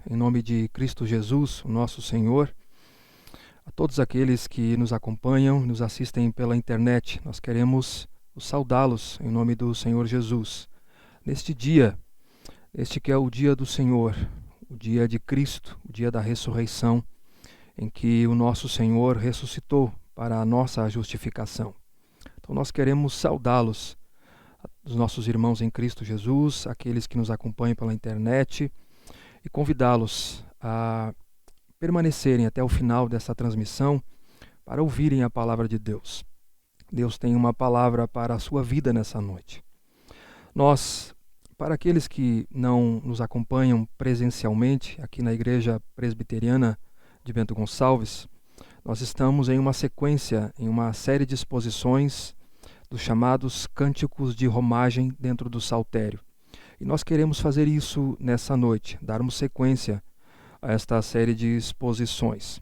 em nome de Cristo Jesus, o nosso Senhor. A todos aqueles que nos acompanham, nos assistem pela internet, nós queremos saudá-los em nome do Senhor Jesus. Neste dia, este que é o dia do Senhor, o dia de Cristo, o dia da ressurreição, em que o nosso Senhor ressuscitou para a nossa justificação. Então nós queremos saudá-los, os nossos irmãos em Cristo Jesus, aqueles que nos acompanham pela internet, e convidá-los a permanecerem até o final dessa transmissão para ouvirem a palavra de Deus. Deus tem uma palavra para a sua vida nessa noite. Nós, para aqueles que não nos acompanham presencialmente aqui na Igreja Presbiteriana de Bento Gonçalves, nós estamos em uma sequência, em uma série de exposições dos chamados cânticos de romagem dentro do saltério. E nós queremos fazer isso nessa noite, darmos sequência a esta série de exposições.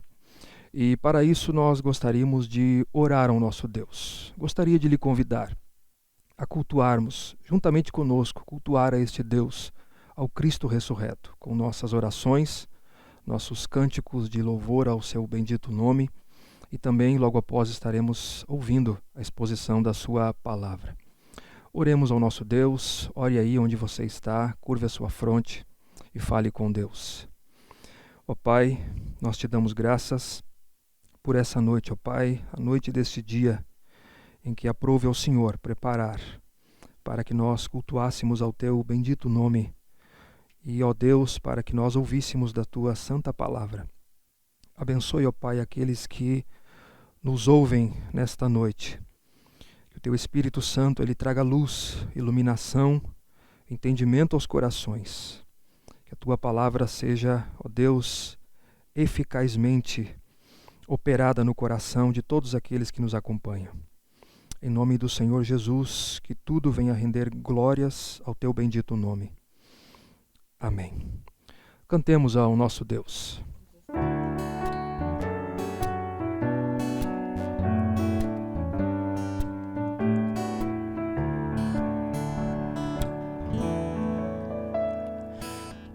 E para isso nós gostaríamos de orar ao nosso Deus. Gostaria de lhe convidar a cultuarmos, juntamente conosco, cultuar a este Deus, ao Cristo ressurreto, com nossas orações, nossos cânticos de louvor ao seu bendito nome, e também logo após estaremos ouvindo a exposição da sua palavra. Oremos ao nosso Deus, ore aí onde você está, curve a sua fronte e fale com Deus. Ó Pai, nós te damos graças por essa noite, ó Pai, a noite deste dia em que aprove ao Senhor preparar para que nós cultuássemos ao teu bendito nome e, ó Deus, para que nós ouvíssemos da tua santa palavra. Abençoe, ó Pai, aqueles que nos ouvem nesta noite. Que o teu Espírito Santo ele traga luz, iluminação, entendimento aos corações. Que a tua palavra seja, ó Deus, eficazmente operada no coração de todos aqueles que nos acompanham. Em nome do Senhor Jesus, que tudo venha render glórias ao teu bendito nome. Amém. Cantemos ao nosso Deus.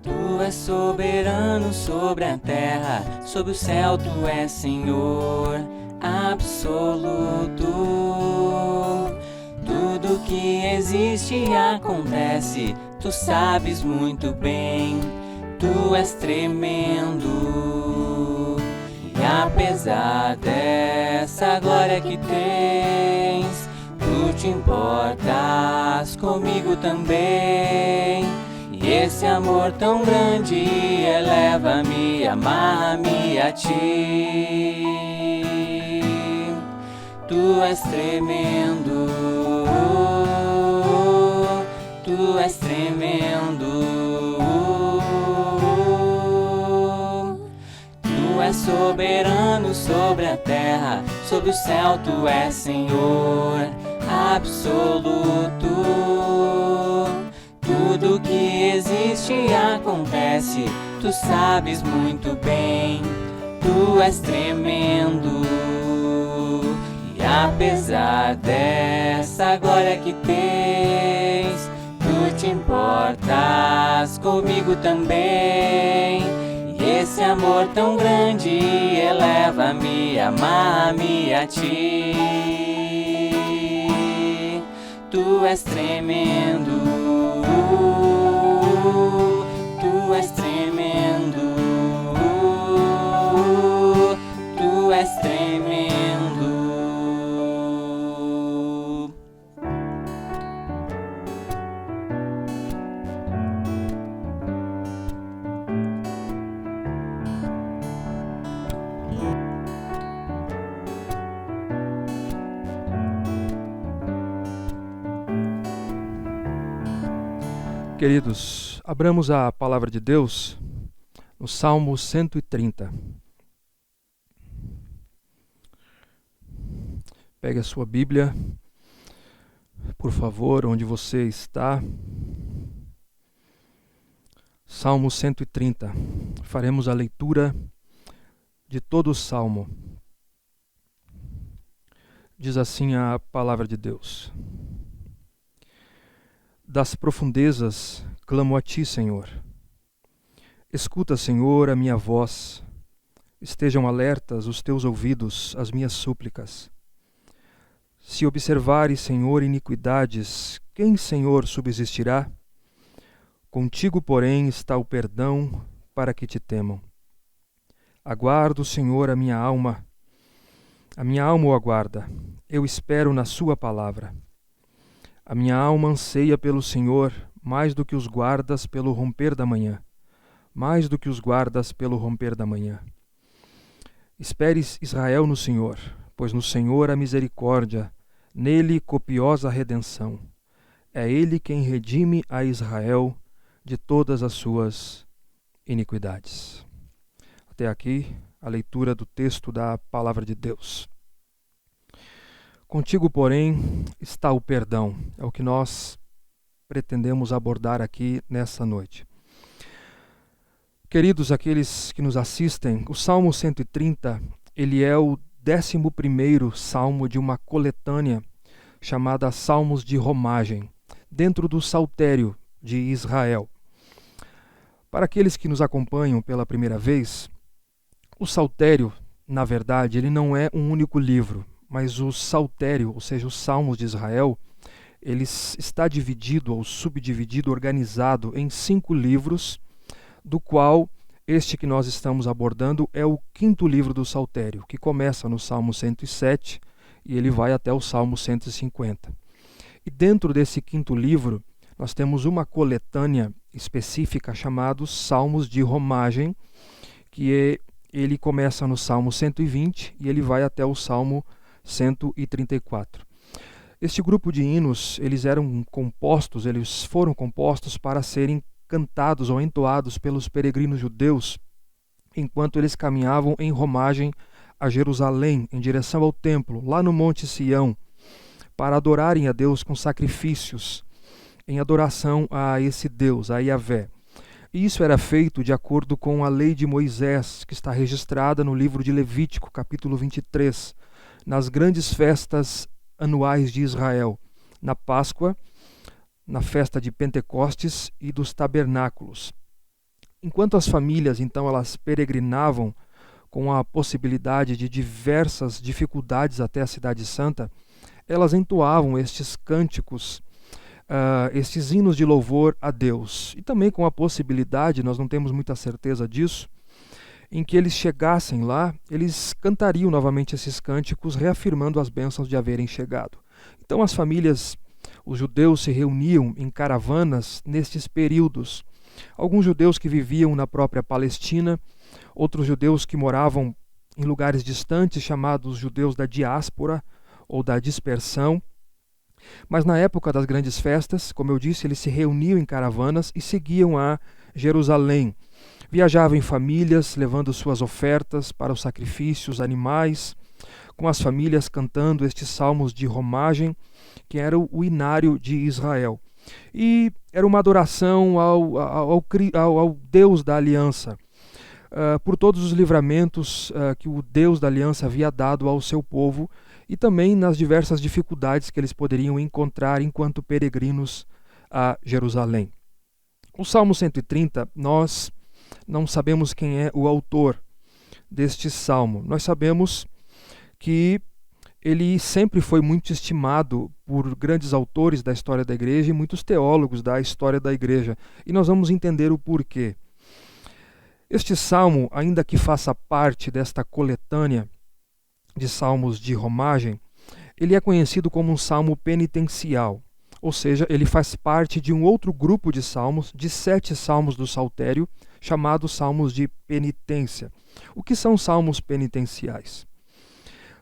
Tu és soberano sobre a terra, sobre o céu tu és Senhor absoluto. Tudo que existe e acontece, tu sabes muito bem, tu és tremendo. E apesar dessa glória que tens, tu te importas comigo também. E esse amor tão grande eleva-me, amarra-me a ti. Tu és tremendo, tu és tremendo. Tu és soberano sobre a terra, sobre o céu tu és Senhor absoluto. Tudo que existe e acontece, tu sabes muito bem, tu és tremendo. E apesar dessa glória que tens, tu te importas comigo também. E esse amor tão grande eleva-me, amarra-me a ti. Tu és tremendo, tu és tremendo, tu és tremendo. Queridos, abramos a palavra de Deus no Salmo 130. Pegue a sua Bíblia, por favor, onde você está. Salmo 130. Faremos a leitura de todo o Salmo. Diz assim a palavra de Deus: Das profundezas clamo a ti, Senhor. Escuta, Senhor, a minha voz. Estejam alertas os teus ouvidos às minhas súplicas. Se observares, Senhor, iniquidades, quem, Senhor, subsistirá? Contigo, porém, está o perdão para que te temam. Aguardo, Senhor, a minha alma o aguarda. Eu espero na sua palavra. A minha alma anseia pelo Senhor, mais do que os guardas pelo romper da manhã. Mais do que os guardas pelo romper da manhã. Esperes, Israel, no Senhor, pois no Senhor há misericórdia, nele copiosa redenção. É ele quem redime a Israel de todas as suas iniquidades. Até aqui a leitura do texto da Palavra de Deus. Contigo, porém, está o perdão. É o que nós pretendemos abordar aqui nessa noite. Queridos, aqueles que nos assistem, o Salmo 130, ele é o 11º salmo de uma coletânea chamada Salmos de Romagem, dentro do Saltério de Israel. Para aqueles que nos acompanham pela primeira vez, o Saltério, na verdade, ele não é um único livro, mas o Saltério, ou seja, os Salmos de Israel, ele está dividido ou subdividido, organizado em 5 livros, do qual este que nós estamos abordando é o 5º livro do Saltério, que começa no Salmo 107 e ele vai até o Salmo 150. E dentro desse 5º livro, nós temos uma coletânea específica chamada Salmos de Romagem, ele começa no Salmo 120 e ele vai até o Salmo 134. Este grupo de hinos, eles foram compostos para serem cantados ou entoados pelos peregrinos judeus enquanto eles caminhavam em romagem a Jerusalém, em direção ao templo, lá no Monte Sião, para adorarem a Deus com sacrifícios, em adoração a esse Deus, a Yahvé. E isso era feito de acordo com a lei de Moisés, que está registrada no livro de Levítico, capítulo 23, nas grandes festas anuais de Israel, na Páscoa, na festa de Pentecostes e dos tabernáculos. Enquanto as famílias, então, elas peregrinavam com a possibilidade de diversas dificuldades até a Cidade Santa, elas entoavam estes cânticos, estes hinos de louvor a Deus. E também com a possibilidade, nós não temos muita certeza disso, em que eles chegassem lá, eles cantariam novamente esses cânticos, reafirmando as bênçãos de haverem chegado. Então as famílias, os judeus se reuniam em caravanas nestes períodos. Alguns judeus que viviam na própria Palestina, outros judeus que moravam em lugares distantes, chamados judeus da diáspora ou da dispersão. Mas na época das grandes festas, como eu disse, eles se reuniam em caravanas e seguiam a Jerusalém. Viajavam em famílias, levando suas ofertas para os sacrifícios, animais, com as famílias cantando estes salmos de romagem, que era o inário de Israel. E era uma adoração ao Deus da aliança, por todos os livramentos que o Deus da aliança havia dado ao seu povo e também nas diversas dificuldades que eles poderiam encontrar enquanto peregrinos a Jerusalém. O Salmo 130, nós não sabemos quem é o autor deste salmo. Nós sabemos que ele sempre foi muito estimado por grandes autores da história da igreja e muitos teólogos da história da igreja. E nós vamos entender o porquê. Este salmo, ainda que faça parte desta coletânea de salmos de romagem, ele é conhecido como um salmo penitencial. Ou seja, ele faz parte de um outro grupo de salmos, de 7 salmos do Saltério, chamados salmos de penitência. O que são salmos penitenciais?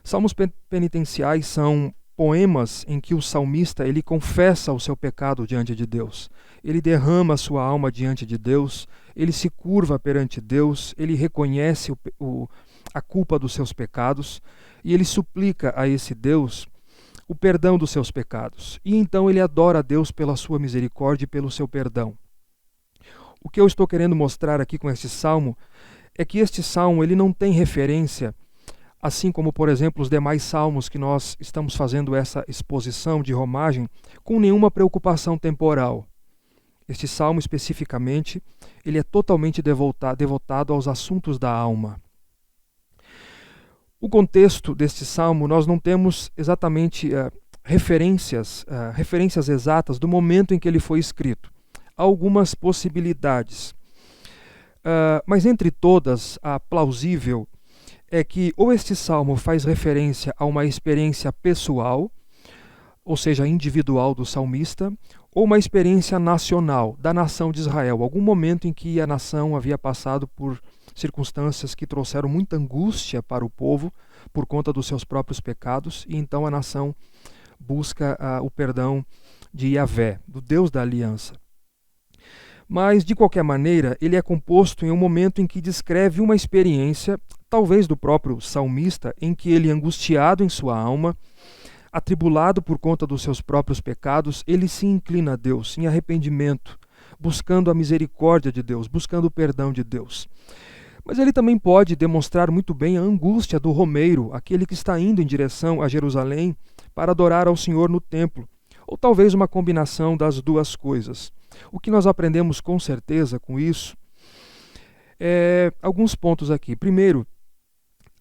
Salmos penitenciais são poemas em que o salmista ele confessa o seu pecado diante de Deus. Ele derrama a sua alma diante de Deus, ele se curva perante Deus, ele reconhece a culpa dos seus pecados e ele suplica a esse Deus o perdão dos seus pecados. E então ele adora a Deus pela sua misericórdia e pelo seu perdão. O que eu estou querendo mostrar aqui com este salmo é que este salmo ele não tem referência, assim como, por exemplo, os demais salmos que nós estamos fazendo essa exposição de romagem, com nenhuma preocupação temporal. Este salmo especificamente, ele é totalmente devotado aos assuntos da alma. O contexto deste salmo, nós não temos exatamente referências exatas do momento em que ele foi escrito. Há algumas possibilidades. Mas entre todas, a plausível é que ou este salmo faz referência a uma experiência pessoal, ou seja, individual do salmista, ou uma experiência nacional, da nação de Israel, algum momento em que a nação havia passado por circunstâncias que trouxeram muita angústia para o povo por conta dos seus próprios pecados, e então a nação busca o perdão de Yahvé, do Deus da aliança. Mas, de qualquer maneira, ele é composto em um momento em que descreve uma experiência, talvez do próprio salmista, em que ele, angustiado em sua alma, atribulado por conta dos seus próprios pecados, ele se inclina a Deus em arrependimento, buscando a misericórdia de Deus, buscando o perdão de Deus. Mas ele também pode demonstrar muito bem a angústia do romeiro, aquele que está indo em direção a Jerusalém para adorar ao Senhor no templo, ou talvez uma combinação das duas coisas. O que nós aprendemos com certeza com isso é alguns pontos aqui. Primeiro,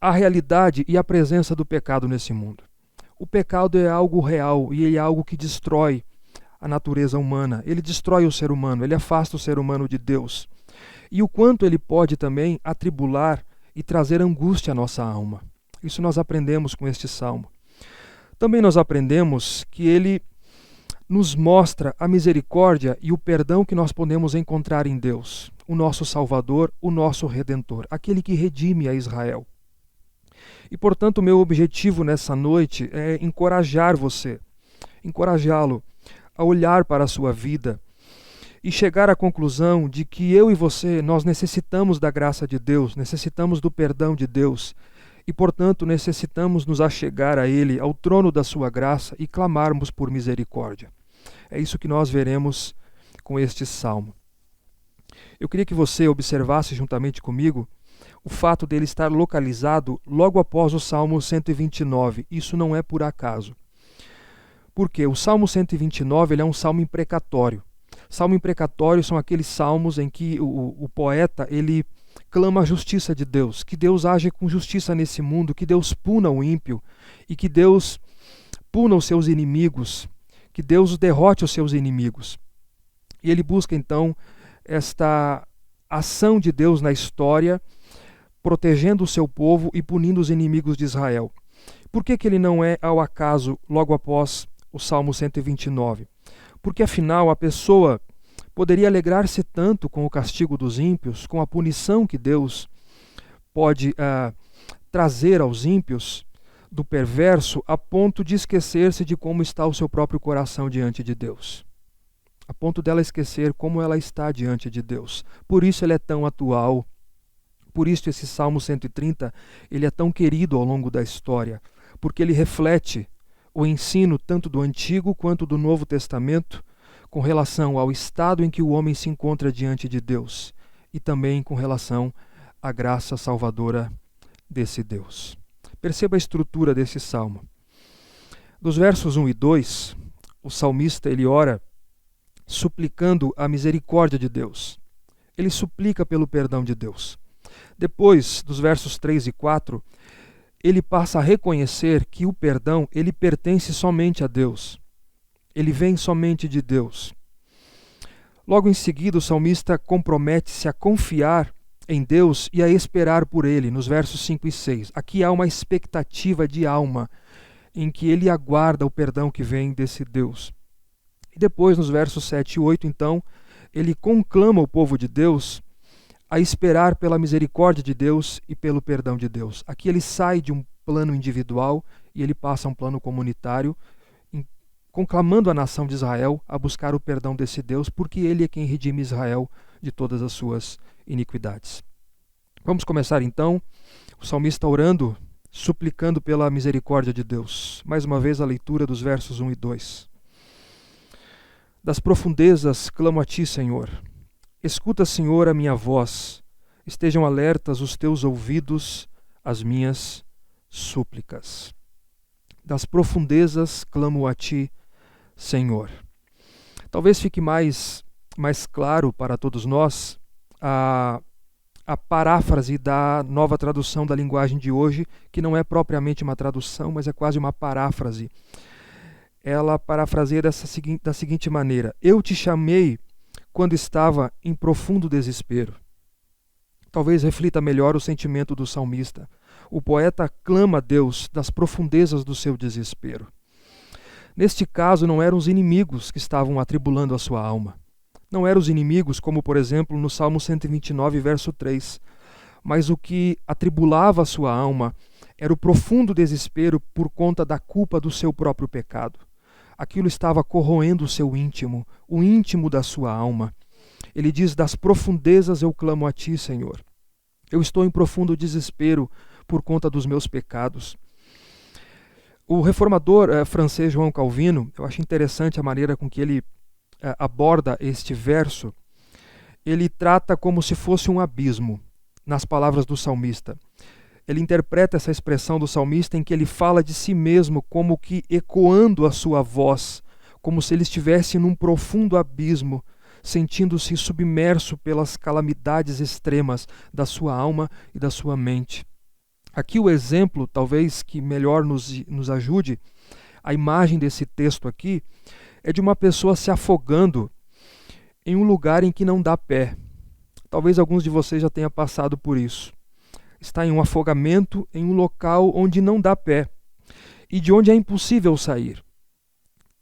a realidade e a presença do pecado nesse mundo. O pecado é algo real e ele é algo que destrói a natureza humana. Ele destrói o ser humano, ele afasta o ser humano de Deus. E o quanto ele pode também atribular e trazer angústia à nossa alma. Isso nós aprendemos com este salmo. Também nós aprendemos que ele nos mostra a misericórdia e o perdão que nós podemos encontrar em Deus, o nosso Salvador, o nosso Redentor, aquele que redime a Israel. E, portanto, o meu objetivo nessa noite é encorajar você, encorajá-lo a olhar para a sua vida e chegar à conclusão de que eu e você, nós necessitamos da graça de Deus, necessitamos do perdão de Deus e, portanto, necessitamos nos achegar a Ele, ao trono da sua graça e clamarmos por misericórdia. É isso que nós veremos com este salmo. Eu queria que você observasse juntamente comigo o fato dele estar localizado logo após o Salmo 129. Isso não é por acaso. Porque o Salmo 129 ele é um salmo imprecatório. Salmo imprecatório são aqueles salmos em que o poeta ele clama a justiça de Deus, que Deus age com justiça nesse mundo, que Deus puna o ímpio e que Deus puna os seus inimigos, que Deus derrote os seus inimigos. E ele busca então esta ação de Deus na história, protegendo o seu povo e punindo os inimigos de Israel. Por que ele não é ao acaso logo após o Salmo 129? Porque afinal a pessoa poderia alegrar-se tanto com o castigo dos ímpios, com a punição que Deus pode trazer aos ímpios do perverso, a ponto de esquecer-se de como está o seu próprio coração diante de Deus. A ponto dela esquecer como ela está diante de Deus. Por isso ele é tão atual. Por isso esse Salmo 130 ele é tão querido ao longo da história. Porque ele reflete o ensino tanto do Antigo quanto do Novo Testamento com relação ao estado em que o homem se encontra diante de Deus e também com relação à graça salvadora desse Deus. Perceba a estrutura desse salmo. Dos versos 1 e 2, o salmista ele ora suplicando a misericórdia de Deus. Ele suplica pelo perdão de Deus. Depois, dos versos 3 e 4, ele passa a reconhecer que o perdão ele pertence somente a Deus. Ele vem somente de Deus. Logo em seguida, o salmista compromete-se a confiar em Deus e a esperar por Ele, nos versos 5 e 6. Aqui há uma expectativa de alma, em que ele aguarda o perdão que vem desse Deus. E depois, nos versos 7 e 8, então, ele conclama o povo de Deus a esperar pela misericórdia de Deus e pelo perdão de Deus. Aqui ele sai de um plano individual e ele passa a um plano comunitário, conclamando a nação de Israel a buscar o perdão desse Deus, porque ele é quem redime Israel de todas as suas iniquidades. Vamos começar então, o salmista orando, suplicando pela misericórdia de Deus. Mais uma vez a leitura dos versos 1 e 2. Das profundezas clamo a ti, Senhor. Escuta, Senhor, a minha voz. Estejam alertas os teus ouvidos às minhas súplicas. Das profundezas clamo a ti, Senhor. Talvez fique mais mais claro para todos nós a paráfrase da Nova Tradução da Linguagem de hoje, que não é propriamente uma tradução, mas é quase uma paráfrase. Ela parafraseia da seguinte maneira: eu te chamei quando estava em profundo desespero. Talvez reflita melhor o sentimento do salmista. O poeta clama a Deus das profundezas do seu desespero. Neste caso, não eram os inimigos que estavam atribulando a sua alma. Não eram os inimigos, como por exemplo no Salmo 129, verso 3. Mas o que atribulava a sua alma era o profundo desespero por conta da culpa do seu próprio pecado. Aquilo estava corroendo o seu íntimo, o íntimo da sua alma. Ele diz: das profundezas eu clamo a ti, Senhor. Eu estou em profundo desespero por conta dos meus pecados. O reformador francês João Calvino, eu acho interessante a maneira com que ele aborda este verso. Ele trata como se fosse um abismo, nas palavras do salmista. Ele interpreta essa expressão do salmista em que ele fala de si mesmo como que ecoando a sua voz, como se ele estivesse num profundo abismo, sentindo-se submerso pelas calamidades extremas da sua alma e da sua mente. Aqui o exemplo, talvez, que melhor nos ajude, a imagem desse texto aqui, é de uma pessoa se afogando em um lugar em que não dá pé. Talvez alguns de vocês já tenham passado por isso. Está em um afogamento em um local onde não dá pé e de onde é impossível sair.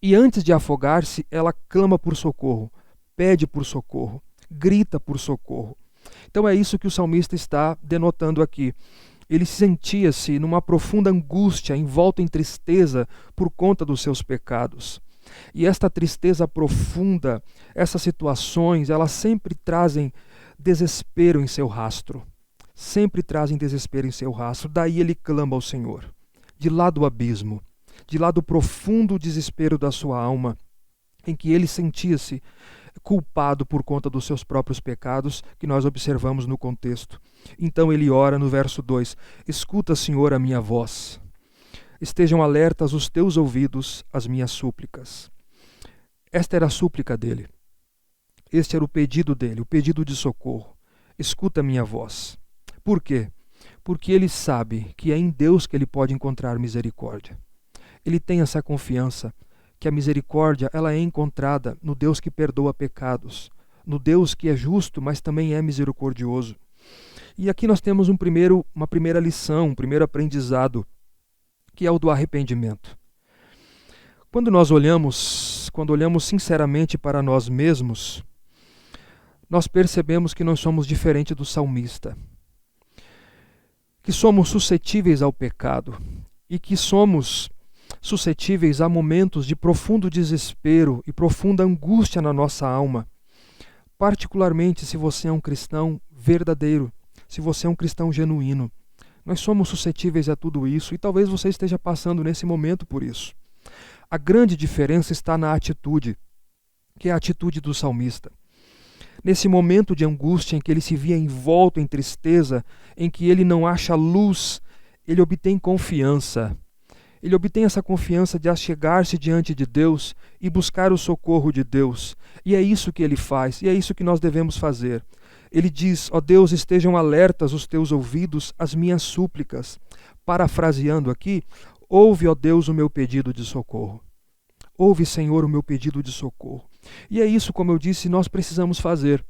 E antes de afogar-se, ela clama por socorro, pede por socorro, grita por socorro. Então é isso que o salmista está denotando aqui. Ele sentia-se numa profunda angústia, envolto em tristeza por conta dos seus pecados. E esta tristeza profunda, essas situações, elas sempre trazem desespero em seu rastro. Sempre trazem desespero em seu rastro. Daí ele clama ao Senhor. De lá do abismo, de lá do profundo desespero da sua alma, em que ele sentia-se culpado por conta dos seus próprios pecados, que nós observamos no contexto. Então ele ora no verso 2: escuta, Senhor, a minha voz. Estejam alertas os teus ouvidos às minhas súplicas. Esta era a súplica dele. Este era o pedido dele, o pedido de socorro. Escuta a minha voz. Por quê? Porque ele sabe que é em Deus que ele pode encontrar misericórdia. Ele tem essa confiança que a misericórdia ela é encontrada no Deus que perdoa pecados, no Deus que é justo, mas também é misericordioso. E aqui nós temos uma primeira lição, um primeiro aprendizado, que é o do arrependimento. Quando olhamos sinceramente para nós mesmos, nós percebemos que nós somos diferentes do salmista, que somos suscetíveis ao pecado e que somos suscetíveis a momentos de profundo desespero e profunda angústia na nossa alma, particularmente se você é um cristão verdadeiro, se você é um cristão genuíno. Nós somos suscetíveis a tudo isso e talvez você esteja passando nesse momento por isso. A grande diferença está na atitude, que é a atitude do salmista. Nesse momento de angústia em que ele se via envolto em tristeza, em que ele não acha luz, ele obtém confiança. Ele obtém essa confiança de achegar-se diante de Deus e buscar o socorro de Deus. E é isso que ele faz, e é isso que nós devemos fazer. Ele diz: ó Deus, estejam alertas os teus ouvidos às minhas súplicas. Parafraseando aqui, ouve, ó Deus, o meu pedido de socorro. Ouve, Senhor, o meu pedido de socorro. E é isso, como eu disse, nós precisamos fazer.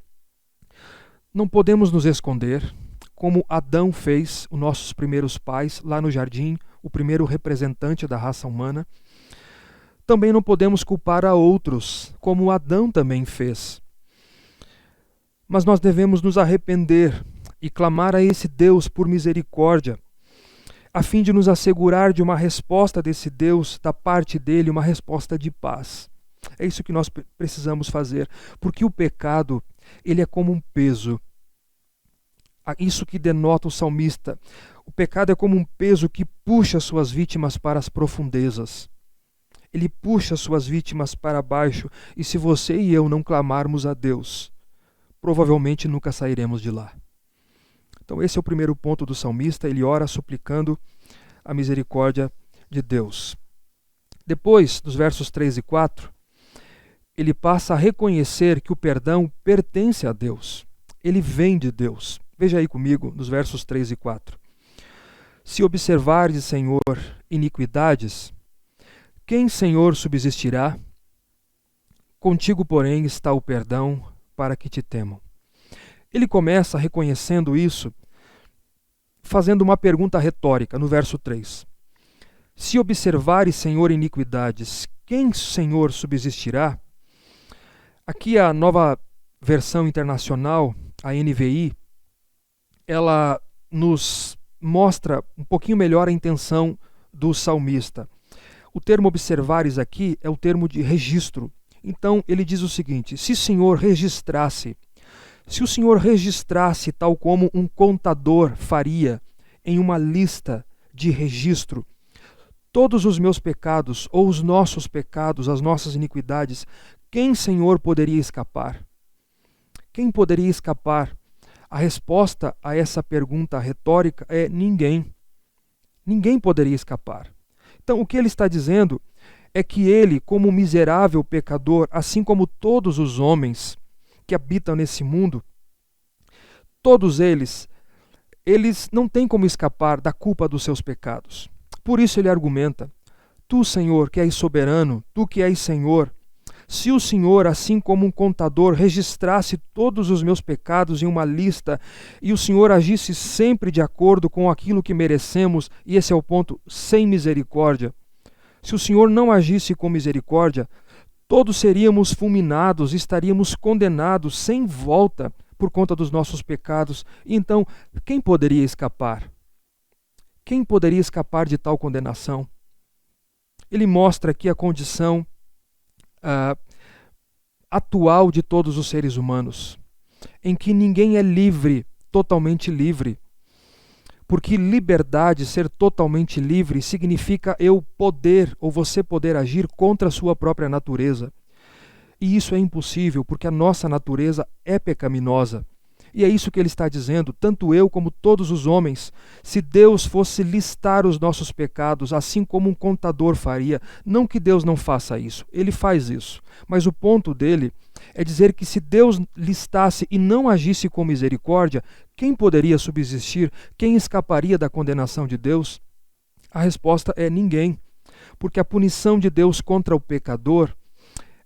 Não podemos nos esconder, como Adão fez, os nossos primeiros pais, lá no jardim, o primeiro representante da raça humana. Também não podemos culpar a outros, como Adão também fez. Mas nós devemos nos arrepender e clamar a esse Deus por misericórdia, a fim de nos assegurar de uma resposta desse Deus, da parte dele, uma resposta de paz. É isso que nós precisamos fazer, porque o pecado, ele é como um peso. Isso que denota o salmista. O pecado é como um peso que puxa suas vítimas para as profundezas. Ele puxa suas vítimas para baixo, e se você e eu não clamarmos a Deus, provavelmente nunca sairemos de lá. Então esse é o primeiro ponto do salmista, ele ora suplicando a misericórdia de Deus. Depois, dos versos 3 e 4, ele passa a reconhecer que o perdão pertence a Deus. Ele vem de Deus. Veja aí comigo, nos versos 3 e 4. Se observares, Senhor, iniquidades, quem, Senhor, subsistirá? Contigo, porém, está o perdão para que te temam. Ele começa reconhecendo isso, fazendo uma pergunta retórica no verso 3. Se observares, Senhor, iniquidades, quem, Senhor, subsistirá? Aqui a Nova Versão Internacional, a NVI, ela nos mostra um pouquinho melhor a intenção do salmista. O termo observares aqui é o termo de registro. Então ele diz o seguinte: se o Senhor registrasse, tal como um contador faria em uma lista de registro, todos os meus pecados, ou os nossos pecados, as nossas iniquidades, quem, Senhor, poderia escapar? Quem poderia escapar? A resposta a essa pergunta retórica é ninguém. Ninguém poderia escapar. Então, o que ele está dizendo é que ele, como miserável pecador, assim como todos os homens que habitam nesse mundo, todos eles não têm como escapar da culpa dos seus pecados. Por isso ele argumenta: tu, Senhor, que és soberano, tu que és Senhor, se o Senhor, assim como um contador, registrasse todos os meus pecados em uma lista e o Senhor agisse sempre de acordo com aquilo que merecemos, e esse é o ponto, sem misericórdia, se o Senhor não agisse com misericórdia, todos seríamos fulminados, estaríamos condenados sem volta por conta dos nossos pecados. Então, quem poderia escapar? Quem poderia escapar de tal condenação? Ele mostra aqui a condição atual de todos os seres humanos, em que ninguém é livre, totalmente livre. Porque liberdade, ser totalmente livre, significa eu poder, ou você poder agir contra a sua própria natureza. E isso é impossível, porque a nossa natureza é pecaminosa. E é isso que ele está dizendo, tanto eu como todos os homens, se Deus fosse listar os nossos pecados, assim como um contador faria, não que Deus não faça isso, ele faz isso. Mas o ponto dele é dizer que se Deus listasse e não agisse com misericórdia, quem poderia subsistir? Quem escaparia da condenação de Deus? A resposta é ninguém, porque a punição de Deus contra o pecador,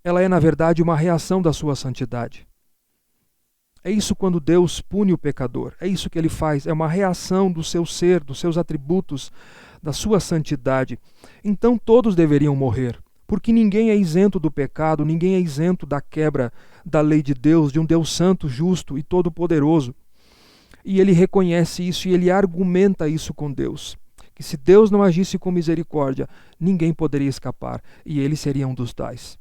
ela é na verdade uma reação da sua santidade. É isso quando Deus pune o pecador, é isso que ele faz, é uma reação do seu ser, dos seus atributos, da sua santidade. Então todos deveriam morrer, porque ninguém é isento do pecado, ninguém é isento da quebra da lei de Deus, de um Deus santo, justo e todo-poderoso. E ele reconhece isso e ele argumenta isso com Deus, que se Deus não agisse com misericórdia, ninguém poderia escapar, e ele seria um dos tais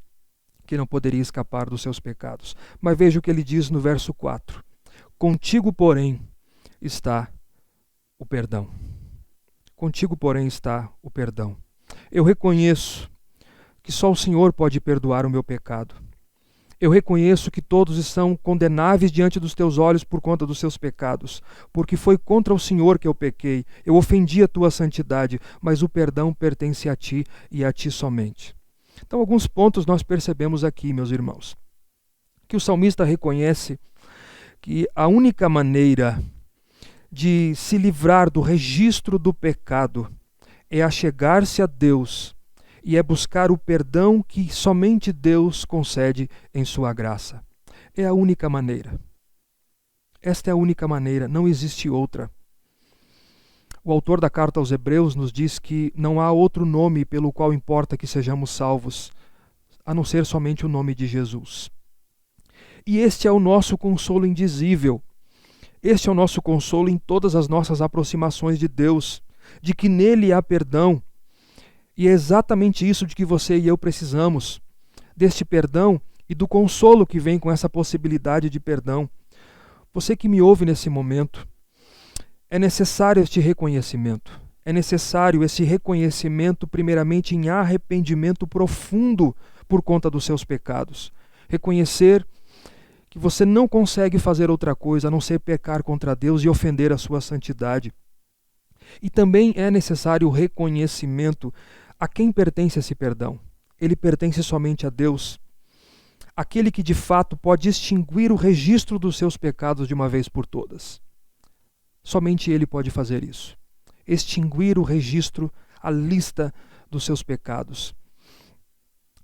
que não poderia escapar dos seus pecados. Mas veja o que ele diz no verso 4. Contigo, porém, está o perdão. Contigo, porém, está o perdão. Eu reconheço que só o Senhor pode perdoar o meu pecado. Eu reconheço que todos estão condenáveis diante dos teus olhos por conta dos seus pecados, porque foi contra o Senhor que eu pequei, eu ofendi a tua santidade, mas o perdão pertence a ti e a ti somente. Então, alguns pontos nós percebemos aqui, meus irmãos, que o salmista reconhece que a única maneira de se livrar do registro do pecado é achegar-se a Deus e é buscar o perdão que somente Deus concede em sua graça. É a única maneira. Esta é a única maneira, não existe outra. O autor da carta aos Hebreus nos diz que não há outro nome pelo qual importa que sejamos salvos, a não ser somente o nome de Jesus. E este é o nosso consolo indizível. Este é o nosso consolo em todas as nossas aproximações de Deus, de que nele há perdão. E é exatamente isso de que você e eu precisamos, deste perdão e do consolo que vem com essa possibilidade de perdão. Você que me ouve nesse momento, é necessário este reconhecimento. É necessário esse reconhecimento, primeiramente, em arrependimento profundo por conta dos seus pecados. Reconhecer que você não consegue fazer outra coisa a não ser pecar contra Deus e ofender a sua santidade. E também é necessário o reconhecimento a quem pertence esse perdão. Ele pertence somente a Deus. aquele que de fato pode extinguir o registro dos seus pecados de uma vez por todas. Somente Ele pode fazer isso. Extinguir o registro, a lista dos seus pecados.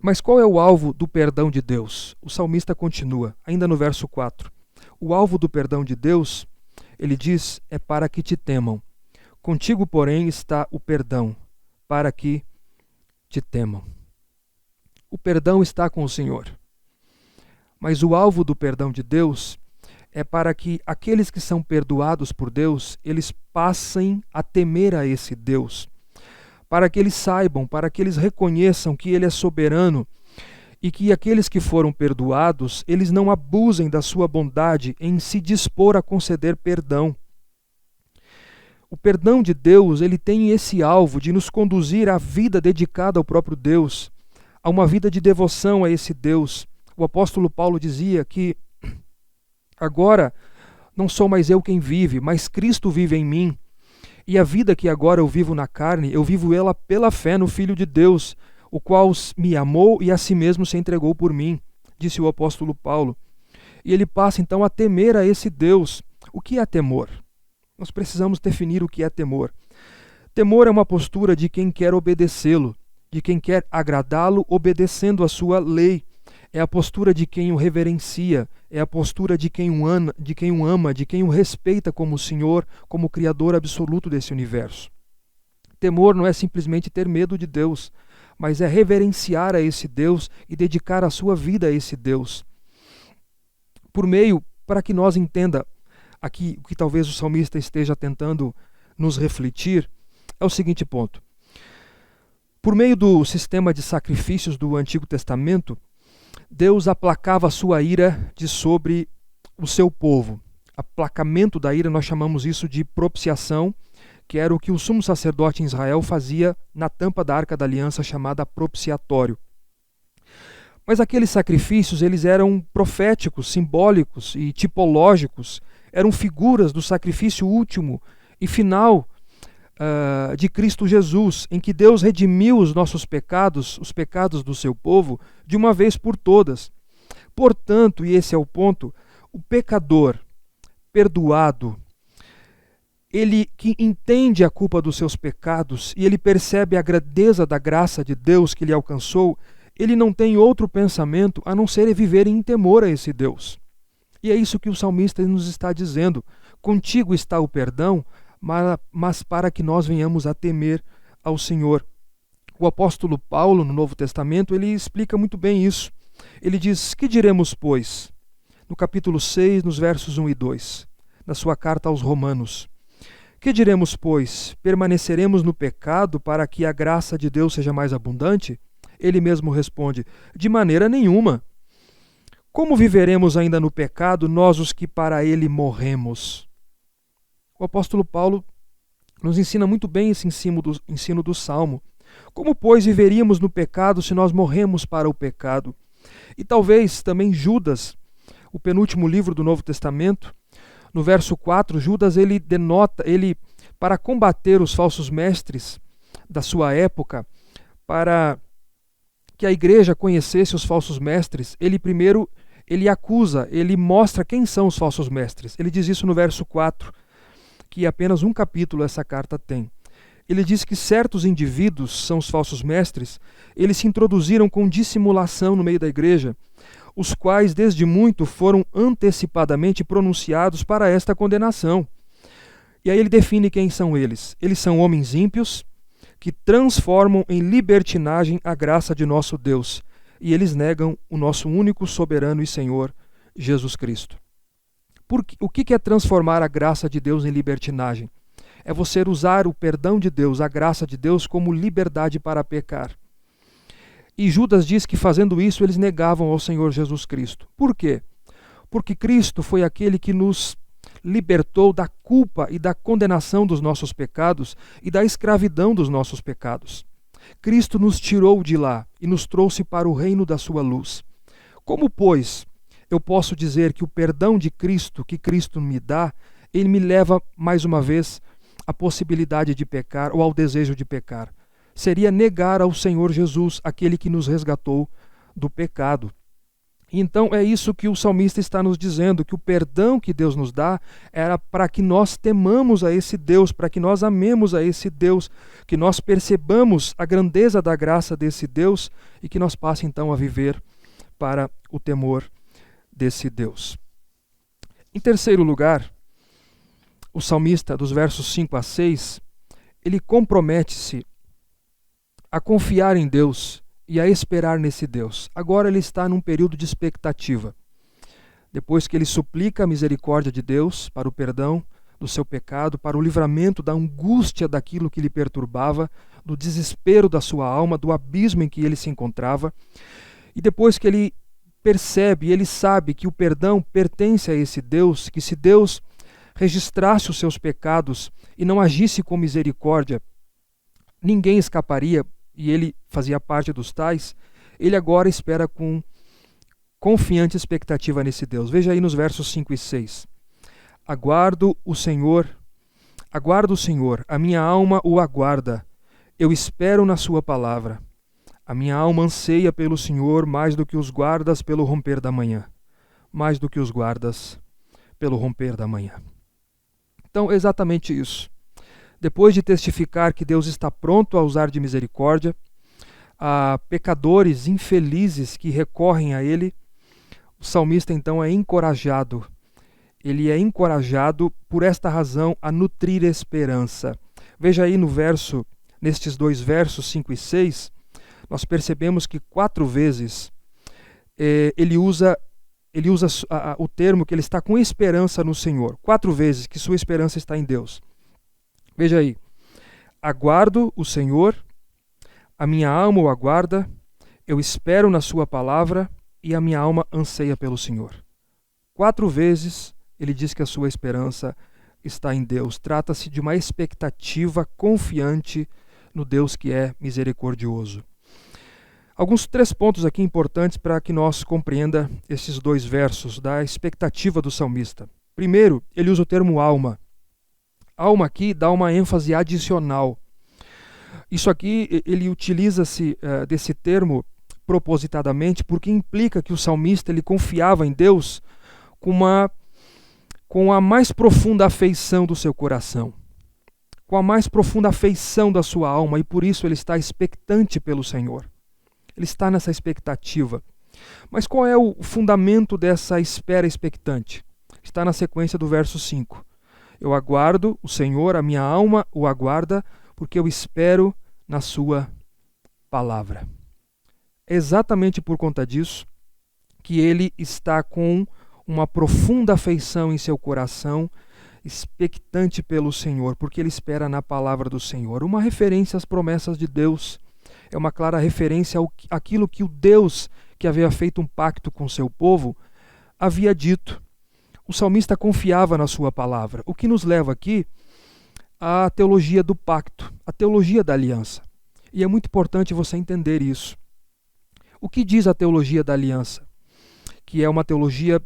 Mas qual é o alvo do perdão de Deus? O salmista continua, ainda no verso 4. O alvo do perdão de Deus, ele diz, é para que te temam. Contigo, porém, está o perdão, para que te temam. O perdão está com o Senhor. Mas o alvo do perdão de Deus é para que aqueles que são perdoados por Deus, eles passem a temer a esse Deus. Para que eles saibam, para que eles reconheçam que Ele é soberano e que aqueles que foram perdoados, eles não abusem da sua bondade em se dispor a conceder perdão. O perdão de Deus, ele tem esse alvo de nos conduzir à vida dedicada ao próprio Deus, a uma vida de devoção a esse Deus. O apóstolo Paulo dizia que agora não sou mais eu quem vive, mas Cristo vive em mim. E a vida que agora eu vivo na carne, eu vivo ela pela fé no Filho de Deus, o qual me amou e a si mesmo se entregou por mim, disse o apóstolo Paulo. E ele passa então a temer a esse Deus. O que é temor? Nós precisamos definir o que é temor. Temor é uma postura de quem quer obedecê-lo, de quem quer agradá-lo obedecendo a sua lei. É a postura de quem o reverencia, é a postura de quem o ama, de quem o respeita como Senhor, como Criador absoluto desse universo. Temor não é simplesmente ter medo de Deus, mas é reverenciar a esse Deus e dedicar a sua vida a esse Deus. Para que nós entenda aqui o que talvez o salmista esteja tentando nos refletir, é o seguinte ponto. Por meio do sistema de sacrifícios do Antigo Testamento, Deus aplacava a sua ira de sobre o seu povo. Aplacamento da ira, nós chamamos isso de propiciação, que era o que o sumo sacerdote em Israel fazia na tampa da Arca da Aliança, chamada propiciatório. Mas aqueles sacrifícios, eles eram proféticos, simbólicos e tipológicos, eram figuras do sacrifício último e final de Cristo Jesus, em que Deus redimiu os nossos pecados, os pecados do seu povo, de uma vez por todas. Portanto, e esse é o ponto, o pecador perdoado, ele que entende a culpa dos seus pecados e ele percebe a grandeza da graça de Deus que lhe alcançou, ele não tem outro pensamento a não ser viver em temor a esse Deus. E é isso que o salmista nos está dizendo. Contigo está o perdão, mas para que nós venhamos a temer ao Senhor. O apóstolo Paulo, no Novo Testamento, ele explica muito bem isso. Ele diz, que diremos, pois? No capítulo 6, nos versos 1 e 2, na sua carta aos Romanos. Que diremos, pois? Permaneceremos no pecado para que a graça de Deus seja mais abundante? Ele mesmo responde, de maneira nenhuma. Como viveremos ainda no pecado, nós os que para ele morremos? O apóstolo Paulo nos ensina muito bem esse ensino do Salmo. Como, pois, viveríamos no pecado se nós morremos para o pecado? E talvez também Judas, o penúltimo livro do Novo Testamento, no verso 4, Judas para combater os falsos mestres da sua época, para que a igreja conhecesse os falsos mestres, ele acusa, ele mostra quem são os falsos mestres. Ele diz isso no verso 4, que apenas um capítulo essa carta tem. Ele diz que certos indivíduos, são os falsos mestres, eles se introduziram com dissimulação no meio da igreja, os quais desde muito foram antecipadamente pronunciados para esta condenação. E aí ele define quem são eles. Eles são homens ímpios, que transformam em libertinagem a graça de nosso Deus, e eles negam o nosso único soberano e Senhor, Jesus Cristo. O que é transformar a graça de Deus em libertinagem? É você usar o perdão de Deus, a graça de Deus, como liberdade para pecar. E Judas diz que fazendo isso eles negavam ao Senhor Jesus Cristo. Por quê? Porque Cristo foi aquele que nos libertou da culpa e da condenação dos nossos pecados e da escravidão dos nossos pecados. Cristo nos tirou de lá e nos trouxe para o reino da sua luz. Como, pois, eu posso dizer que o perdão de Cristo, que Cristo me dá, ele me leva, mais uma vez, à possibilidade de pecar ou ao desejo de pecar? Seria negar ao Senhor Jesus, aquele que nos resgatou do pecado. Então é isso que o salmista está nos dizendo, que o perdão que Deus nos dá era para que nós temamos a esse Deus, para que nós amemos a esse Deus, que nós percebamos a grandeza da graça desse Deus e que nós passe então a viver para o temor desse Deus. Em terceiro lugar, o salmista, dos versos 5 a 6, ele compromete-se a confiar em Deus e a esperar nesse Deus. Agora ele está num período de expectativa. Depois que ele suplica a misericórdia de Deus para o perdão do seu pecado, para o livramento da angústia daquilo que lhe perturbava, do desespero da sua alma, do abismo em que ele se encontrava, e depois que ele percebe, ele sabe que o perdão pertence a esse Deus, que se Deus registrasse os seus pecados e não agisse com misericórdia, ninguém escaparia, e ele fazia parte dos tais, ele agora espera com confiante expectativa nesse Deus. Veja aí nos versos 5 e 6. Aguardo o Senhor, a minha alma o aguarda, eu espero na sua palavra. A minha alma anseia pelo Senhor mais do que os guardas pelo romper da manhã. Mais do que os guardas pelo romper da manhã. Então, exatamente isso. Depois de testificar que Deus está pronto a usar de misericórdia, a pecadores infelizes que recorrem a Ele, o salmista então é encorajado. Ele é encorajado por esta razão a nutrir esperança. Veja aí nestes dois versos 5 e 6, nós percebemos que 4 vezes ele usa o termo que ele está com esperança no Senhor. 4 vezes que sua esperança está em Deus. Veja aí, aguardo o Senhor, a minha alma o aguarda, eu espero na sua palavra e a minha alma anseia pelo Senhor. 4 vezes ele diz que a sua esperança está em Deus. Trata-se de uma expectativa confiante no Deus que é misericordioso. Alguns 3 pontos aqui importantes para que nós compreenda esses 2 versos da expectativa do salmista. Primeiro, ele usa o termo alma. Alma aqui dá uma ênfase adicional. Isso aqui, ele utiliza-se desse termo propositadamente porque implica que o salmista ele confiava em Deus com a mais profunda afeição do seu coração, com a mais profunda afeição da sua alma, e por isso ele está expectante pelo Senhor. Ele está nessa expectativa. Mas qual é o fundamento dessa espera expectante? Está na sequência do verso 5. Eu aguardo o Senhor, a minha alma o aguarda, porque eu espero na sua palavra. É exatamente por conta disso que ele está com uma profunda afeição em seu coração, expectante pelo Senhor, porque ele espera na palavra do Senhor. Uma referência às promessas de Deus, é uma clara referência àquilo que o Deus que havia feito um pacto com seu povo havia dito. O salmista confiava na sua palavra, o que nos leva aqui à teologia do pacto, à teologia da aliança. E é muito importante você entender isso. O que diz a teologia da aliança? Que é uma teologia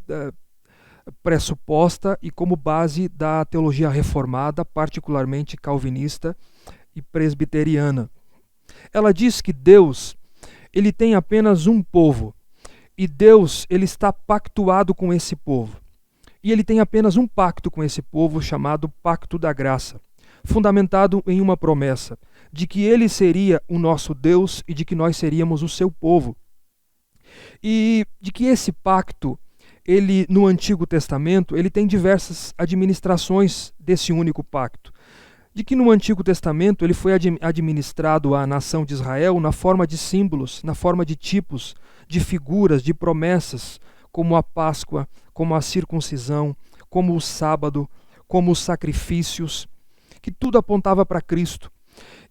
pressuposta e como base da teologia reformada, particularmente calvinista e presbiteriana. Ela diz que Deus ele tem apenas um povo, e Deus ele está pactuado com esse povo. E ele tem apenas um pacto com esse povo, chamado Pacto da Graça, fundamentado em uma promessa, de que ele seria o nosso Deus e de que nós seríamos o seu povo. E de que esse pacto, ele no Antigo Testamento, ele tem diversas administrações desse único pacto. De que no Antigo Testamento ele foi administrado à nação de Israel na forma de símbolos, na forma de tipos, de figuras, de promessas, como a Páscoa, como a circuncisão, como o sábado, como os sacrifícios, que tudo apontava para Cristo.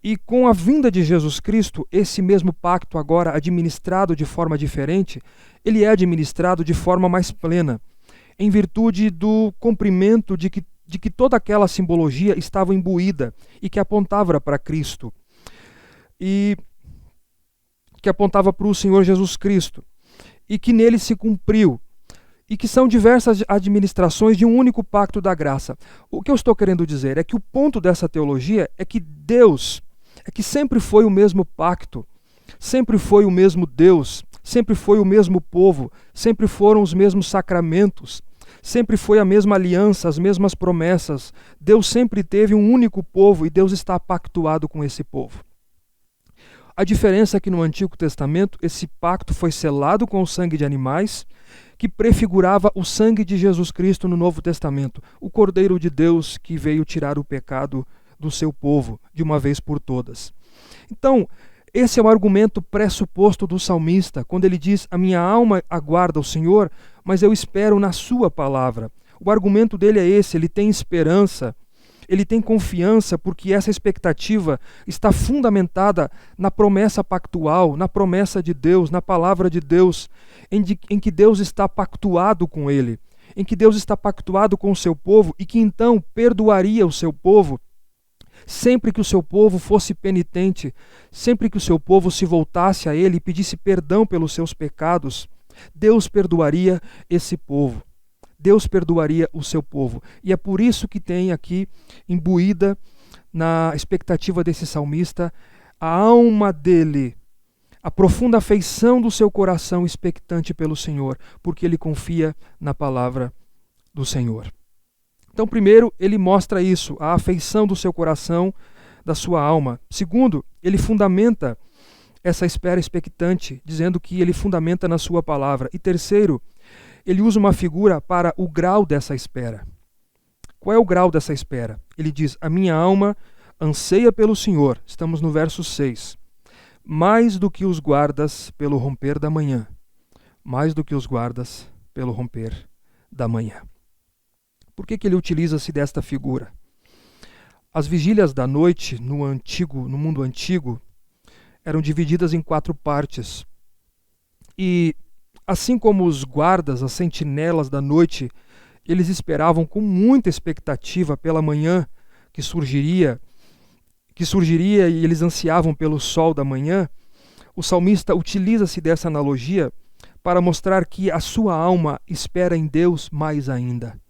E com a vinda de Jesus Cristo, esse mesmo pacto agora administrado de forma diferente, ele é administrado de forma mais plena, em virtude do cumprimento de que toda aquela simbologia estava imbuída e que apontava para Cristo, e que apontava para o Senhor Jesus Cristo, e que nele se cumpriu, e que são diversas administrações de um único pacto da graça. O que eu estou querendo dizer é que o ponto dessa teologia é que Deus, é que sempre foi o mesmo pacto, sempre foi o mesmo Deus, sempre foi o mesmo povo, sempre foram os mesmos sacramentos, sempre foi a mesma aliança, as mesmas promessas. Deus sempre teve um único povo e Deus está pactuado com esse povo. A diferença é que no Antigo Testamento esse pacto foi selado com o sangue de animais, que prefigurava o sangue de Jesus Cristo no Novo Testamento, o Cordeiro de Deus que veio tirar o pecado do seu povo de uma vez por todas. Então, esse é o argumento pressuposto do salmista, quando ele diz: a minha alma aguarda o Senhor, mas eu espero na sua palavra. O argumento dele é esse, ele tem esperança, ele tem confiança, porque essa expectativa está fundamentada na promessa pactual, na promessa de Deus, na palavra de Deus, em que Deus está pactuado com ele, em que Deus está pactuado com o seu povo e que então perdoaria o seu povo sempre que o seu povo fosse penitente, sempre que o seu povo se voltasse a ele e pedisse perdão pelos seus pecados. Deus perdoaria esse povo. Deus perdoaria o seu povo. E é por isso que tem aqui, imbuída na expectativa desse salmista, a alma dele, a profunda afeição do seu coração expectante pelo Senhor, porque ele confia na palavra do Senhor. Então, primeiro, ele mostra isso, a afeição do seu coração, da sua alma. Segundo, ele fundamenta essa espera expectante, dizendo que ele fundamenta na sua palavra. E terceiro, ele usa uma figura para o grau dessa espera. Qual é o grau dessa espera? Ele diz: a minha alma anseia pelo Senhor, estamos no verso 6, mais do que os guardas pelo romper da manhã. Mais do que os guardas pelo romper da manhã. Por que ele utiliza-se desta figura? As vigílias da noite no mundo antigo eram divididas em 4 partes. E assim como os guardas, as sentinelas da noite, eles esperavam com muita expectativa pela manhã que surgiria e eles ansiavam pelo sol da manhã, o salmista utiliza-se dessa analogia para mostrar que a sua alma espera em Deus mais ainda.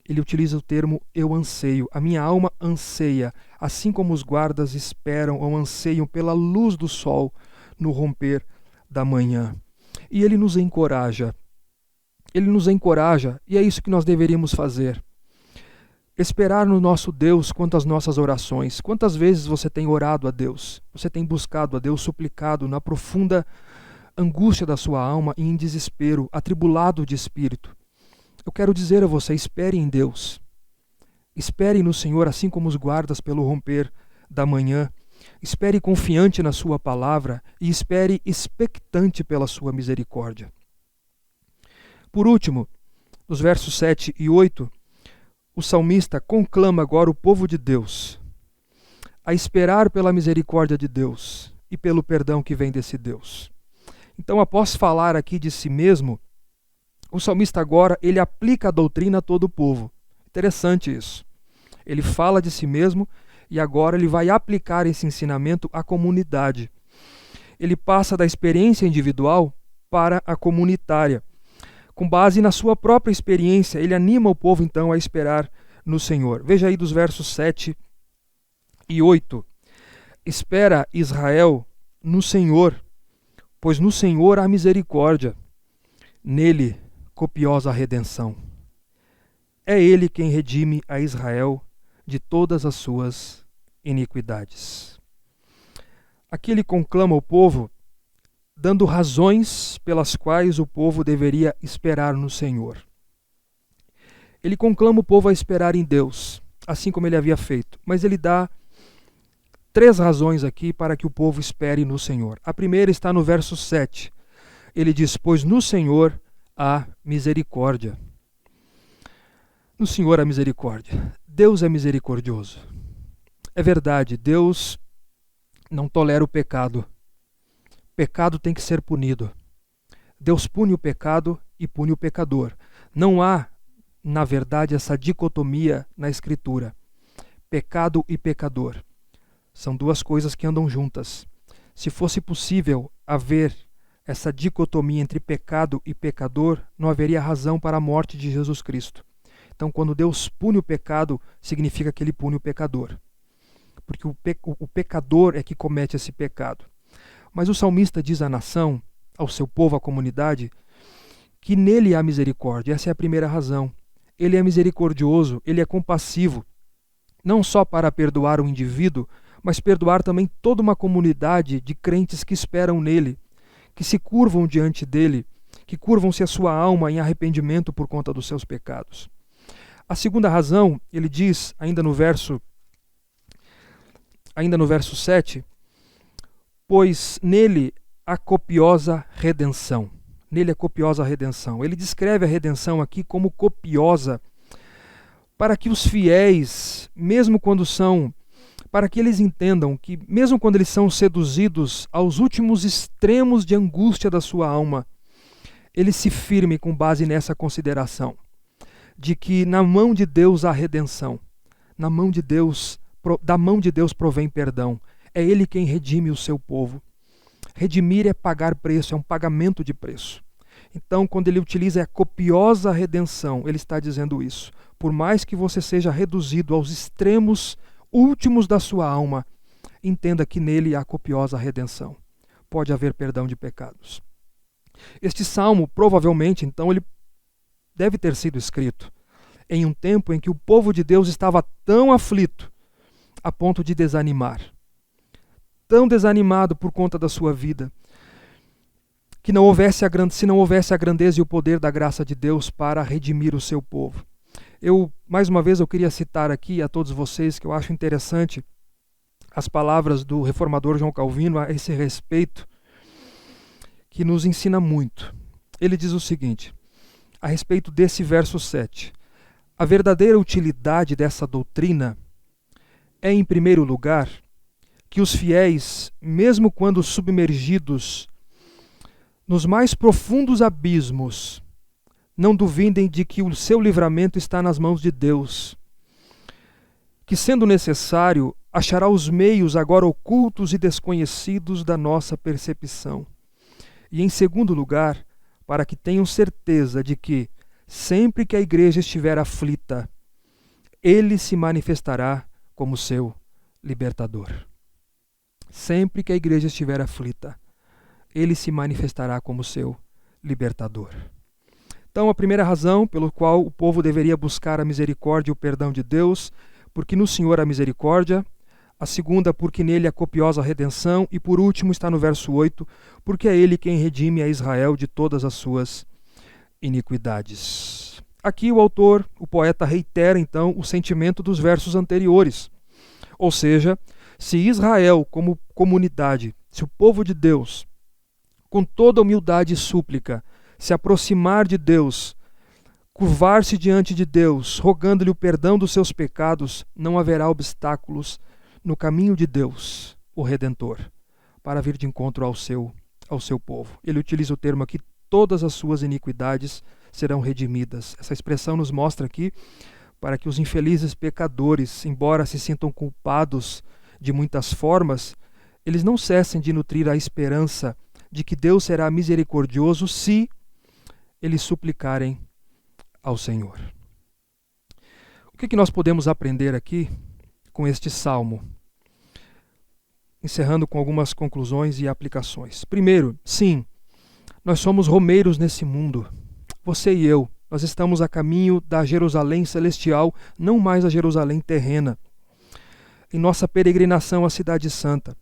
Ele utiliza o termo eu anseio. A minha alma anseia, assim como os guardas esperam ou anseiam pela luz do sol no romper da manhã. E ele nos encoraja. Ele nos encoraja, e é isso que nós deveríamos fazer. Esperar no nosso Deus quanto às nossas orações. Quantas vezes você tem orado a Deus? Você tem buscado a Deus, suplicado na profunda angústia da sua alma e em desespero, atribulado de espírito. Eu quero dizer a você, espere em Deus. Espere no Senhor, assim como os guardas pelo romper da manhã. Espere confiante na sua palavra e espere expectante pela sua misericórdia. Por último, nos versos 7 e 8, o salmista conclama agora o povo de Deus a esperar pela misericórdia de Deus e pelo perdão que vem desse Deus. Então, após falar aqui de si mesmo, o salmista agora, ele aplica a doutrina a todo o povo. Interessante isso. Ele fala de si mesmo e agora ele vai aplicar esse ensinamento à comunidade. Ele passa da experiência individual para a comunitária. Com base na sua própria experiência, ele anima o povo então a esperar no Senhor. Veja aí dos versos 7 e 8. Espera, Israel, no Senhor, pois no Senhor há misericórdia. Nele copiosa redenção. É ele quem redime a Israel de todas as suas iniquidades. Aqui ele conclama o povo, dando razões pelas quais o povo deveria esperar no Senhor. Ele conclama o povo a esperar em Deus, assim como ele havia feito, mas ele dá 3 razões aqui para que o povo espere no Senhor. A primeira está no verso 7. Ele diz: pois no Senhor há misericórdia. No Senhor há misericórdia. Deus é misericordioso. É verdade, Deus não tolera o pecado. Pecado tem que ser punido. Deus pune o pecado e pune o pecador. Não há, na verdade, essa dicotomia na Escritura. Pecado e pecador. São 2 coisas que andam juntas. Se fosse possível haver essa dicotomia entre pecado e pecador, não haveria razão para a morte de Jesus Cristo. Então, quando Deus pune o pecado, significa que ele pune o pecador. Porque o pecador é que comete esse pecado. Mas o salmista diz à nação ao seu povo, à comunidade, que nele há misericórdia. Essa é a primeira razão. Ele é misericordioso, ele é compassivo, não só para perdoar o indivíduo, mas perdoar também toda uma comunidade de crentes que esperam nele, que se curvam diante dele, que curvam-se a sua alma em arrependimento por conta dos seus pecados. A segunda razão, ele diz, ainda no verso 7, pois nele há copiosa redenção. Nele é copiosa redenção. Ele descreve a redenção aqui como copiosa, para que os fiéis, para que eles entendam que, mesmo quando eles são seduzidos aos últimos extremos de angústia da sua alma, eles se firmem com base nessa consideração, de que na mão de Deus há redenção, da mão de Deus provém perdão. É Ele quem redime o seu povo. Redimir é pagar preço, é um pagamento de preço. Então, quando ele utiliza a copiosa redenção, ele está dizendo isso. Por mais que você seja reduzido aos extremos últimos da sua alma, entenda que nele há copiosa redenção. Pode haver perdão de pecados. Este salmo, provavelmente, então, ele deve ter sido escrito em um tempo em que o povo de Deus estava tão aflito a ponto de desanimar. Tão desanimado por conta da sua vida, que se não houvesse a grandeza e o poder da graça de Deus para redimir o seu povo. Mais uma vez, eu queria citar aqui a todos vocês que eu acho interessante as palavras do reformador João Calvino a esse respeito, que nos ensina muito. Ele diz o seguinte, a respeito desse verso 7. A verdadeira utilidade dessa doutrina é, em primeiro lugar, que os fiéis, mesmo quando submergidos nos mais profundos abismos, não duvidem de que o seu livramento está nas mãos de Deus, que, sendo necessário, achará os meios agora ocultos e desconhecidos da nossa percepção. E, em segundo lugar, para que tenham certeza de que, sempre que a igreja estiver aflita, Ele se manifestará como seu libertador. Sempre que a igreja estiver aflita, Ele se manifestará como seu libertador. Então, a primeira razão pelo qual o povo deveria buscar a misericórdia e o perdão de Deus, porque no Senhor há misericórdia. A segunda, porque nele há copiosa redenção. E por último, está no verso 8, porque é Ele quem redime a Israel de todas as suas iniquidades. Aqui o poeta reitera então o sentimento dos versos anteriores. Ou seja, se Israel como comunidade, se o povo de Deus, com toda humildade e súplica, se aproximar de Deus, curvar-se diante de Deus, rogando-lhe o perdão dos seus pecados, não haverá obstáculos no caminho de Deus, o Redentor, para vir de encontro ao seu povo. Ele utiliza o termo aqui, todas as suas iniquidades serão redimidas. Essa expressão nos mostra aqui para que os infelizes pecadores, embora se sintam culpados de muitas formas, eles não cessem de nutrir a esperança de que Deus será misericordioso se eles suplicarem ao Senhor. O que nós podemos aprender aqui com este salmo? Encerrando com algumas conclusões e aplicações. Primeiro, sim, nós somos romeiros nesse mundo. Você e eu, nós estamos a caminho da Jerusalém celestial, não mais a Jerusalém terrena, em nossa peregrinação à Cidade Santa.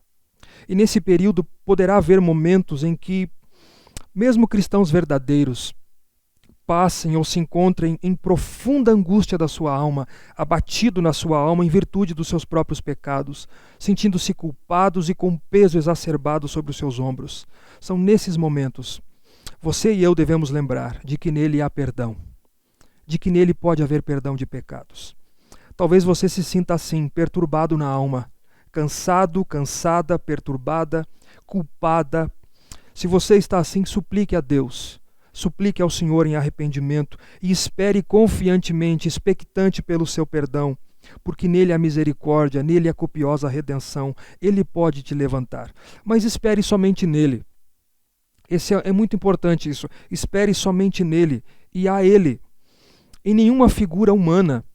E nesse período poderá haver momentos em que, mesmo cristãos verdadeiros, passem ou se encontrem em profunda angústia da sua alma, abatido na sua alma em virtude dos seus próprios pecados, sentindo-se culpados e com peso exacerbado sobre os seus ombros. São nesses momentos, você e eu devemos lembrar de que nele há perdão, de que nele pode haver perdão de pecados. Talvez você se sinta assim, perturbado na alma, cansado, cansada, perturbada, culpada. Se você está assim, suplique a Deus. Suplique ao Senhor em arrependimento e espere confiantemente, expectante pelo seu perdão, porque nele há misericórdia, nele há copiosa redenção, Ele pode te levantar. Mas espere somente nele. É muito importante isso. Espere somente nele e a Ele, em nenhuma figura humana,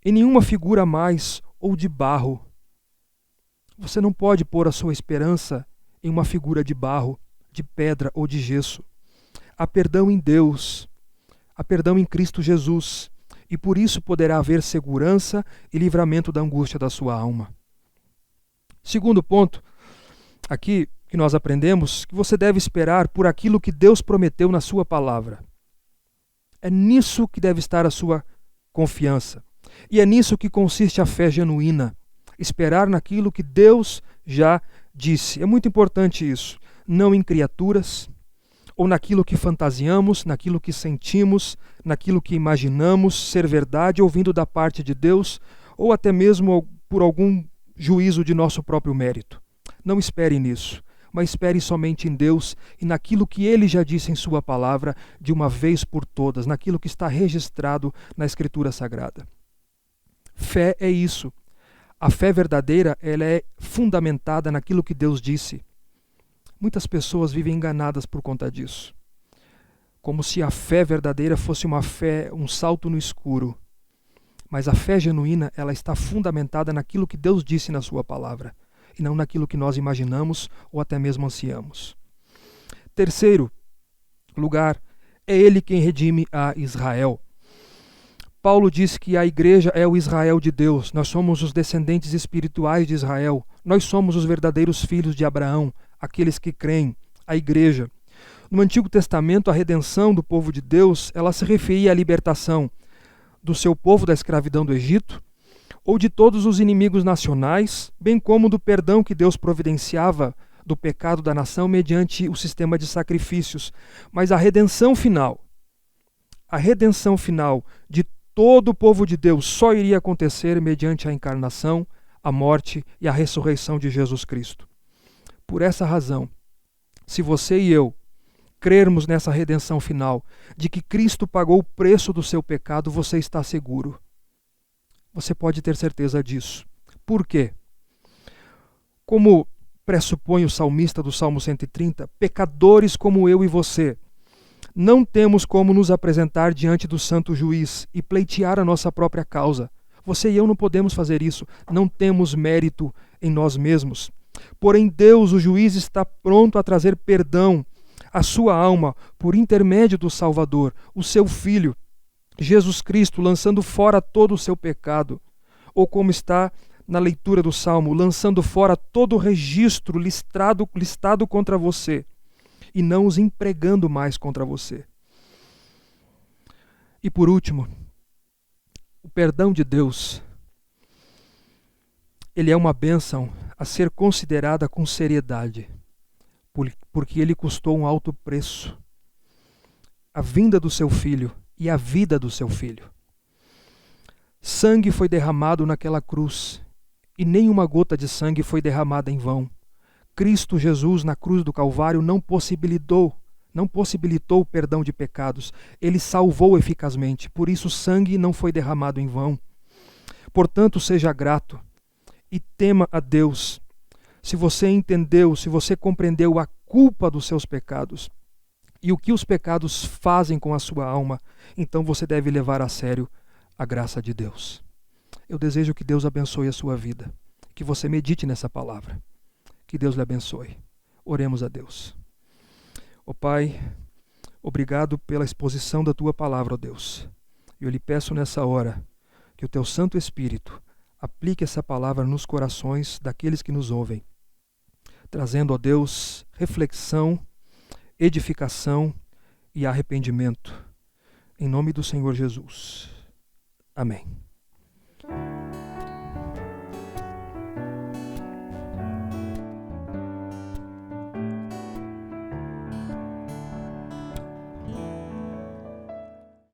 em nenhuma figura mais ou de barro. Você não pode pôr a sua esperança em uma figura de barro, de pedra ou de gesso. Há perdão em Deus, há perdão em Cristo Jesus, e por isso poderá haver segurança e livramento da angústia da sua alma. Segundo ponto, aqui que nós aprendemos, que você deve esperar por aquilo que Deus prometeu na sua palavra. É nisso que deve estar a sua confiança. E é nisso que consiste a fé genuína. Esperar naquilo que Deus já disse. É muito importante isso. Não em criaturas, ou naquilo que fantasiamos, naquilo que sentimos, naquilo que imaginamos ser verdade, ouvindo da parte de Deus, ou até mesmo por algum juízo de nosso próprio mérito. Não espere nisso, mas espere somente em Deus e naquilo que Ele já disse em sua palavra de uma vez por todas, naquilo que está registrado na Escritura Sagrada. Fé é isso. A fé verdadeira, ela é fundamentada naquilo que Deus disse. Muitas pessoas vivem enganadas por conta disso. Como se a fé verdadeira fosse uma fé, um salto no escuro. Mas a fé genuína, ela está fundamentada naquilo que Deus disse na sua palavra, e não naquilo que nós imaginamos ou até mesmo ansiamos. Terceiro lugar, é Ele quem redime a Israel. Paulo diz que a igreja é o Israel de Deus. Nós somos os descendentes espirituais de Israel. Nós somos os verdadeiros filhos de Abraão, aqueles que creem, a igreja. No Antigo Testamento, a redenção do povo de Deus, ela se referia à libertação do seu povo da escravidão do Egito, ou de todos os inimigos nacionais, bem como do perdão que Deus providenciava do pecado da nação mediante o sistema de sacrifícios. Mas a redenção final de todo o povo de Deus só iria acontecer mediante a encarnação, a morte e a ressurreição de Jesus Cristo. Por essa razão, se você e eu crermos nessa redenção final, de que Cristo pagou o preço do seu pecado, você está seguro. Você pode ter certeza disso. Por quê? Como pressupõe o salmista do Salmo 130, pecadores como eu e você, não temos como nos apresentar diante do santo juiz e pleitear a nossa própria causa. Você e eu não podemos fazer isso. Não temos mérito em nós mesmos. Porém, Deus, o juiz, está pronto a trazer perdão à sua alma por intermédio do Salvador, o seu Filho, Jesus Cristo, lançando fora todo o seu pecado. Ou como está na leitura do Salmo, lançando fora todo o registro listado contra você, e não os empregando mais contra você. E por último, o perdão de Deus, ele é uma bênção a ser considerada com seriedade, porque ele custou um alto preço. A vinda do seu filho e a vida do seu filho. Sangue foi derramado naquela cruz, e nenhuma gota de sangue foi derramada em vão. Cristo Jesus, na cruz do Calvário, não possibilitou o perdão de pecados. Ele salvou eficazmente. Por isso, sangue não foi derramado em vão. Portanto, seja grato e tema a Deus. Se você entendeu, se você compreendeu a culpa dos seus pecados e o que os pecados fazem com a sua alma, então você deve levar a sério a graça de Deus. Eu desejo que Deus abençoe a sua vida, que você medite nessa palavra. Que Deus lhe abençoe. Oremos a Deus. Ó Pai, obrigado pela exposição da Tua palavra, ó Deus. Eu lhe peço nessa hora que o Teu Santo Espírito aplique essa palavra nos corações daqueles que nos ouvem, trazendo, ó Deus, reflexão, edificação e arrependimento. Em nome do Senhor Jesus. Amém.